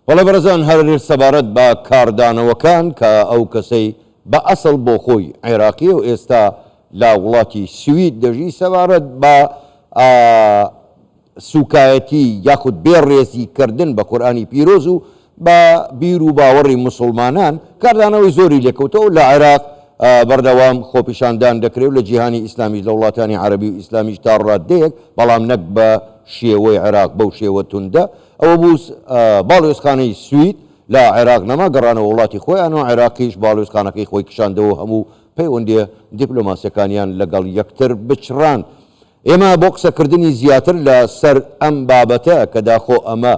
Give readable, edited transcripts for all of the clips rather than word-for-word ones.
وەڵێ بەڕێزان هەر سەبارەت بە کاردانەوەکان کە ئەو کەسەی بە ئەسڵ بۆ خۆی عێراقیە و ئێستا لا وڵاتی سوید دەژی سەبارەت بە سوکایەتی یاخود بێڕێزیکردن بە قورئانی پیرۆز و بە بیر و باوەڕی موسڵمانان کاردانەوەی زۆری لێکەوتەوە لە عێراق بەردەوام خۆپیشاندان دەکرێت لە جیهانی ئیسلامیش لە وڵاتانی عەرەبی و ئیسلامیش تا ڕادەیەک بەڵام نەک بە شێوەی عێراق بەو شێوە توندە ئەوە بوو باڵێۆزخانەی سوید لە عێراق نەما گەڕانەوە وڵاتی خۆیانەوە عێراقیش باڵێۆزخانەکەی خۆی کشاندەوە هەموو پەیوەندیە دیپلۆماسیەکانیان لەگەڵ یەکتر بچڕان. ئێمە بۆ قسەکردنی زیاتر لە سەر ئەم بابەتە کە داخۆ ئەمە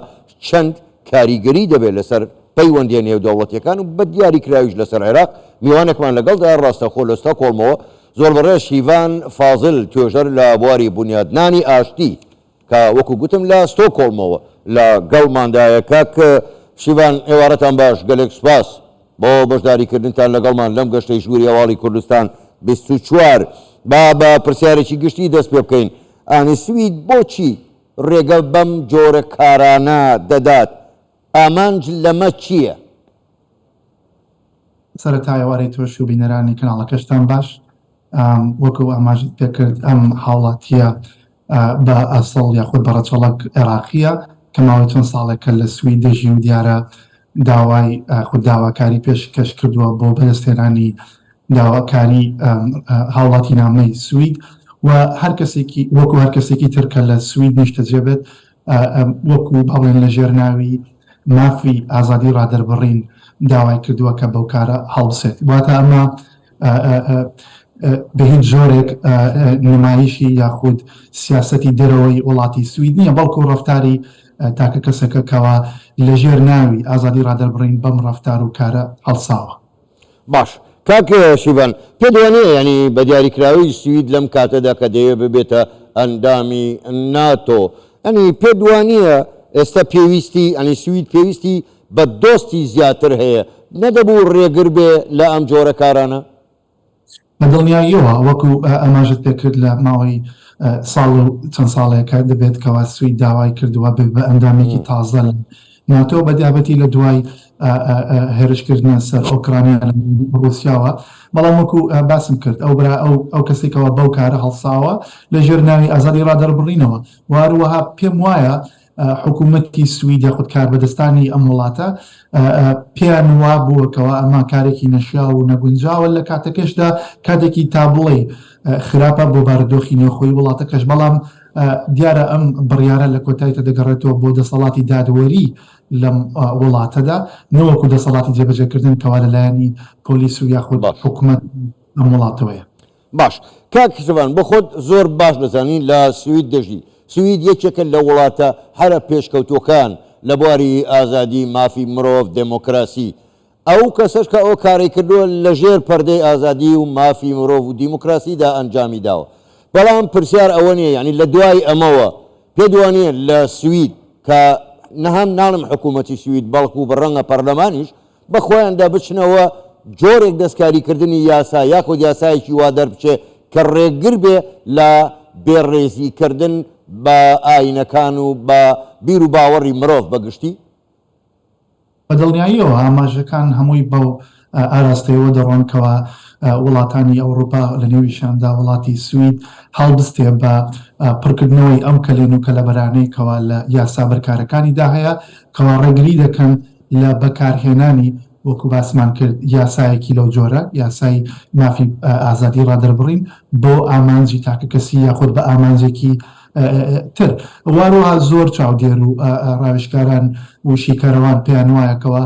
چەند کاریگەری دەبێت لەسەر پەیوەندیە نێودەوڵەتیەکان و بە دیاریکراویش لەسەر عێراق میوانێکمان لەگەڵدا ڕاستەخۆ لەستا کۆڵمەوە زۆر بەڕێز شیڤان فازڵ توێژەر لە بواری بنیادنانی ئاشتی کە وەکو گوتم لە ستۆکۆڵمەوە لە گەڵماندایەکە کە شیڤان ئێوارەتان باش گەلێک سوپاس بۆ بەشداریکردنتان لەگەڵمان لەم گەشتەی ژووری هەواڵی کوردستان 24 بە پرسیارێکی گشتی دەست پێ بکەین. ئانی سوید بۆچی ڕێگە بەم جۆرە کارانە دەدات؟ ئامانج لەمە چییە؟ سەرەتای ئێوارەی تۆش و بینەرانی کەناڵەکەشتان باش. وەکو ئاماژت پێکرد ئەم هاوڵاتیە بە ئەسڵ یاخود بە ڕەچەڵک عێراقیە کە ماوەی چەند ساڵێکە لە سوید دەژی و دیارە داوای خود داواکاری پێشکەش کردووە بۆ بەدەستهێنانی داواکاری هاوڵاتی نامەی سوید و هەر کەسێکی وەکو هەر کەسێکی ترکە لە سوید نیشتە جێبێت وەکو بەڵێن لە ژێرناوی مافی ئازادی ڕادەربڕین داوای کردووە کە بەو کارە هەڵبسێت. واتە ئەمە بە هیچ جۆرێک نمایشی یاخود سیاسەتی دەرەوەی وڵاتی سوید نییە، بەڵکو ڕەفتاری تاکە کەسەکە کەوا لە ژێر ناوی ئازادی ڕادەربڕین بەم ڕەفتار و کارە هەڵساوە. باش کاک شیڤان پێ دوانەیە ینی بە دیاریکراوی سوید لەم کاتەدا کە دەیە ببێتە ئەندامی ناتۆ ئەنی پێ دوانیە ئێستا پێویستی ئەنی سوید پێویستی بە دۆستی زیاتر هەیە نەدەبوو ڕێگر بێ لە ئەم جۆرە کارانە؟ بە دڵنیاییەوە وەکو ئەماژت پێکرد لە ماوەی ساڵ و چەند ساڵێکە دەبێت کەوا سوید داوای کردووە بە ئەندامێکی تازە لە ناتۆ بەدیابەتی لە دوای هێرشکردنە سەر ئۆکرانیا لە ڕوسیاوە، بەڵام وەکو باسم کرد ئەو کەسێکەوە بەو کارە هەڵساوە لە ژێر ناوی ئازادی ڕادەربڕینەوە. واروەها پێم وایە حکوومەتی سوید یاخود کاربەدەستانی ئەم وڵاتە پێیان وا بووەکەوە ئەمە کارێکی نەشیا و نەگونجاوە لە کاتەکەشدا کاتێکی تابڵێ خراپە بۆ بارودۆخی نێوخۆی وڵاتەکەش، بەڵام دیارە ئەم بڕیارە لە کۆتاییتە دەگەڕێتەوە بۆ دەسەڵاتی دادوەری لەم وڵاتەدا نەوەکو دەسەڵاتی جێبەجێکردن کەوا لەلایەنی پۆلیس و یاخود حکوومەت ئەم وڵاتەوەیە. باش کاک شیڤان بۆ خۆت زۆر باش دەزانین لە سوید دەژی. سوید یەکێکە لە وڵاتە هەرە پێشکەوتوەکان لە بواری ئازادی مافی مرۆڤ دموکراسی. ئەو کەسەش کە ئەو کاری کردووە لە ژێر پەردەی ئازادی و مافی مرۆڤ و دیموکراسیدا ئەنجامی داوە. بەڵام پرسیار ئەوە نیە ینی لە دوای ئەمەوە پێ دوانیە لە سوید کە نەهام ناڵم حکوومەتی سوید بەڵکو بە ڕەنگە پەرلەمانیش بەخۆیاندا بچنەوە جۆرێک دەستکاریکردنی یاسا یاخود یاسایەکی وا دەربچێ کە ڕێگر بێ لە بێڕێزیکردن بە ئاینەکان و بە بیر و باوەڕی مرۆڤ بەگشتی؟ بە دڵنیاییەوە ئاماژەکان هەمووی بەو ئاراستەیەوە دەڕۆنکەوە وڵاتانی ئەوروپا لە نێویشاندا وڵاتی سوید هەڵبستێ بە پڕکردنەوەی ئەم کەلێن و کەلەبەرانەی کەوا لە یاسا بەرکارەکانیدا هەیە کەوا ڕێگری دەکەن لە بەکارهێنانی وەکو باسمان کرد یاسایەکی لەو جۆرە یاسای مافی ئازادی ڕادەربڕین بۆ ئامانجی تاکە کەسی یاخود بە ئامانجێکی تر. واروها زۆر چاودێر و ڕاوێژکاران و شیکەرەوان پێیان وایەکەوە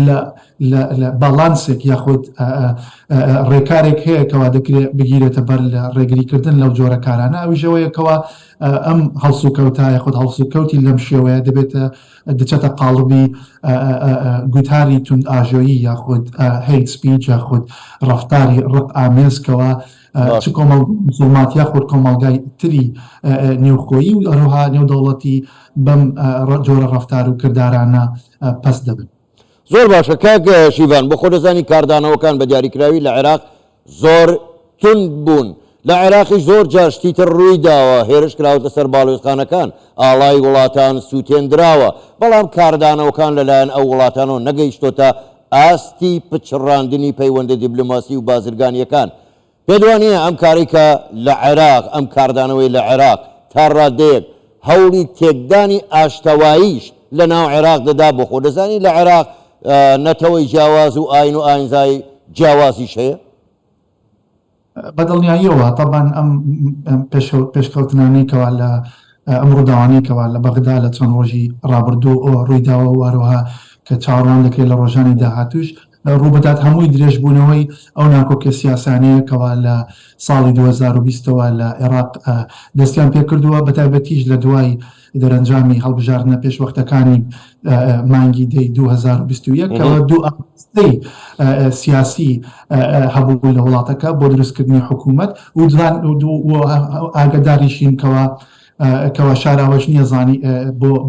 لە باڵانسێک یاخود ڕێکارێک هەیەکەوە دەکرێت بگیرێتە بەر لە ڕێگریکردن لەو جۆرە کارانە ئەوژەوەیەکەوە ئەم هەڵسوکەوتە یاخود هەڵسوکەوتی لەم شێوەیە دەبێتە دەچێتە قاڵبی گوتاری تند ئاژۆیی یاخود هەیت سپیچ یاخود ڕەفتاری ڕق ئامێزکەوە چ کۆمەڵ مسلمات یاخود کۆمەڵگای تری نێوخۆیی و ئەروها نێودەوڵەتی بەم جۆرە ڕەفتار و کردارانە پەس دەبن. زۆر باشە کاک شیڤان بۆ خۆ دەزانی کاردانەوەکان بە دیاریکراوی لە عێراق زۆر تند بوون لە عێراقیش زۆر جار شتی تر ڕووی داوە، هێرش کراوەتە سەر باڵۆزخانەکان، ئاڵای وڵاتان سووتێنراوە، بەڵام کاردانەوەکان لەلایەن ئەو وڵاتانەوە نەگەیشتۆتە ئاستی پچڕاندنی پەیوەندە دیبلۆماسی و بازرگانیەکان. پێدوانیە ئەم کاری کە لە عێراق ئەم کاردانەوەی لە عێراق تا ڕادەیەک هەوڵی تێکدانی ئاشتەواییش لە ناو عێراق دەدا بۆ خۆ دەزانی لە عێراق نەتەوەی جیاواز و ئاین و ئاینزای جیاوازیش هەیە؟ بەدڵنیاییەوە طبعاً ئەم پێشکەوتنانەیەکەوە لە ئەم ڕووداوانەیەکەوە لە بەغدا لە چەند ڕۆژی ڕابردوو ڕوویداوە واروها کە چاوەڕوان دەکرێت لە ڕۆژانی داهاتوش ڕووبەدات هەمووی درێژبوونەوەی ئەو ناکۆکە سیاسانەیەکەوە لە ساڵی 2020ەوە لە عێراق دەستیان پێکردووە بەتایبەتیش لە دوای دەرەنجامی هەڵبژاردنە پێشوەختەکانی مانگی دەی 2021 کەەوە دوو ئاستەی سیاسی هەبوو لە وڵاتەکە بۆ دروستکردنی حکوومەت و ئاگداریشین کەەوە شاراوەش نییە زانی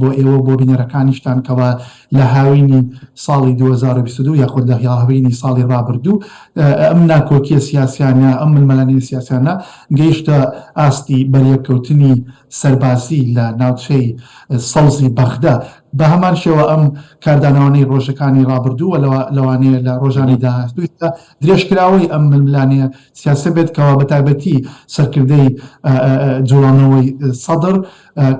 بۆ ئێوە بۆ بینەرەکانیشتان کەەوە لە هاوینی ساڵی 2022 یاخود لە هاوینی ساڵی ڕابردوو ئەم ناکۆکیە سیاسیانە ئەم ملمەلانی سیاسیانە گەیشتە ئاستی بەریەکەوتنی سەربازی لە ناوچەی سەوزی بەغدا. بە هەمان شێوە ئەم کاردانەوەی ڕۆژەکانی ڕابردووە لەوانەیە لە ڕۆژانی داهاتوویدا درێژکراوەی ئەم ململانەیە سیاسە بێت کەەوە بەتایبەتی سەرکردەی جوڵانەوەی سەدر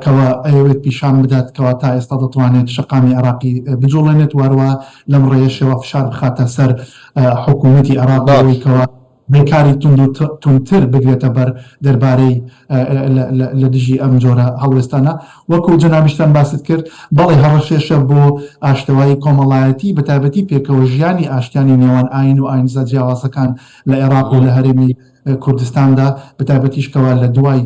کەەوە ئەوێت پیشان بدات کەەوە تا ئێستا دەتوانێت شقامی عراقی بجوڵێنێت واروە لەم ڕێیەشەوە فشار بخاتە سەر حکوومەتی عراقەوەیکەوە بێکاری تونتر بگرێتە بەر دەربارەی لە دژی ئەم جۆرە هەڵوێستانە وەکو جەنابیشتان باست کرد بەڵێ هەڕەشێشە بۆ ئاشتەوایی کۆمەڵایەتی بەتایبەتی پێکەوە ژیانی ئاشتیانی نێوان ئاین و ئاینزە جیاوازەکان لە عێراق و لە هەرێمی کوردستاندا بەتایبەتیشکەوە لە دوای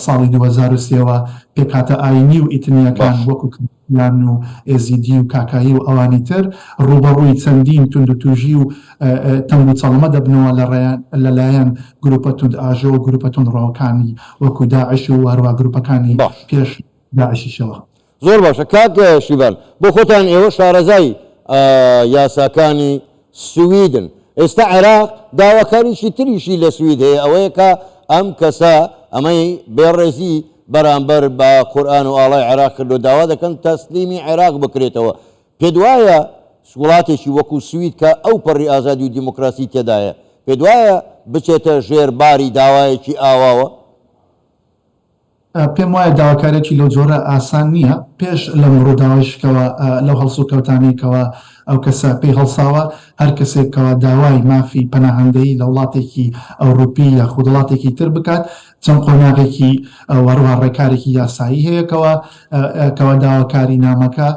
ساڵی 2023ەوە پێکاتە ئاینی و ئیتنیەکان وەکو یان و ئێزیدی و کاکایی و ئەوانی تر ڕوبەڕووی چەندین تونند و توژی و تەنگ و چەڵمە دەبنەوە لەلایەن گروپە تند ئاژۆ و گروپە تند ڕەوەکانی وەکو داعش و هەروە گروپەکانی پێش داعشیشەوە. زۆر باشە کاک شیڤان بۆ خۆتان ئێوە شارەزای یاساکانی سویدن ئێستا عێراق داواکاریشی تریشی لە سوید هەیە ئەوەیە کە ئەم کەسە ئەمەی بێڕێزی بەرامبەر بە قورئان و ئاڵای عێراق کردو داوا دەکەن تەسلیمی عێراق بکرێتەوە. پێت وایە وڵاتێکی وەکو سوید کە ئەو پەڕی ئازادی و دیموکراسی تێدایە پێت وایە بچێتە ژێر باری داوایەکی ئاواوە؟ پێم وایە داواکارێکی لەو جۆرە ئاسان نییە پێش لەم ڕووداوایشکەوە لەو هەڵسو کەوتانێکەوە ئەو کەسە پێی هەڵساوە هەر کەسێکەوە داوای مافی پەناهەندەی لە وڵاتێکی ئەوروپی یا خودوڵاتێکی تر بکات چەند قۆناغێکی وەڕوا ڕێکارێکی یاسایی هەیەکەوە کەەوە داواکاری نامەکە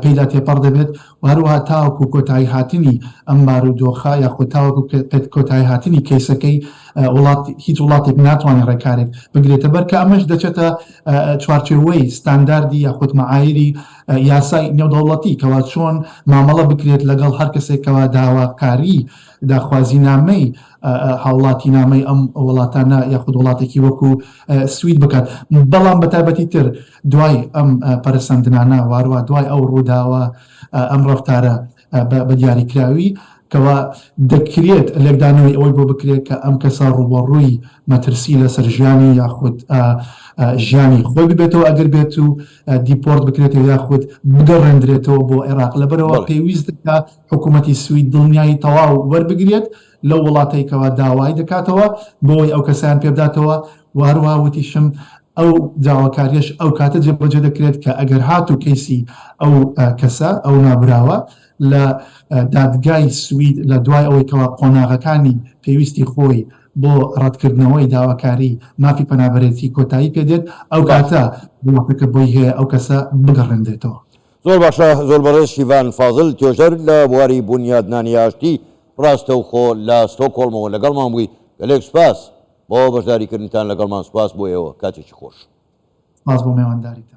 پێدا تێپەڕ دەبێت وهروها تاوەکو کۆتایی هاتنی ئەم بارودۆخە یاخود تاوەکو کۆتایی هاتنی کەیسەکەی هیچ وڵاتێک ناتوانێت ڕێکارێک بگرێتە بەر کە ئەمەش دەچێتە چوارچێوەی ستانداردی یاخود مەعایری یاسای نێودەوڵەتی کەوا چۆن مامەڵە بکرێت لەگەڵ هەر کەسێکەوە داواکاری داخوازینامەی هاوڵاتی نامەی ئەم وڵاتانە یاخود وڵاتێکی وەکو سوید بکات. بەڵام بەتایبەتی تر دوای ئەم پەرسەندنانە واروە دوای ئەو ڕووداوە ئەم ڕەفتارە بە دیاریکراوی کەوا دەکرێت لێکدانەوەی ئەوەی بۆ بکرێت کە ئەم کەسە ڕوبەڕووی مەترسی لەسەر ژیانی یاخود ژیانی خۆی ببێتەوە ئەگەر بێت و دیپۆرت بکرێتەوە یاخود بگەڕێندرێتەوە بۆ عێراق لەبەرەوە پێویستە حکوومەتی سوید دڵنیایی تەواو وەربگرێت لەو وڵاتێکەوە داوای دەکاتەوە بۆی ئەو کەسیان پێبداتەوە وهروها وتیشم ئەو داواکاریش ئەو کاتە جێبەجێ دەکرێت کە ئەگەر هات و کەیسی ئەو کەسە ئەو نابراوە لە دادگای سوید لە دوای ئەوەی کەوا قۆناغەکانی پێویستی خۆی بۆ ڕەتکردنەوەی داواکاری مافی پەنابەرێتی کۆتایی پێدێت ئەو کاتە وڵاتەکە بۆی هەیە ئەو کەسە بگەڕێندێتەوە. زۆر باشە زۆر بەڕێز شیڤان فازڵ توێژەر لە بواری بنیادنانی ئاشتی ڕاستەوخۆ لە ستۆکۆڵمەوە لەگەڵمان بووی گەلێک سوپاس بۆ بەشداریکردنتان لەگەڵمان سوپاس بۆ ئێوە کاتێکی خۆش. سپاس بۆ میوانداریتان.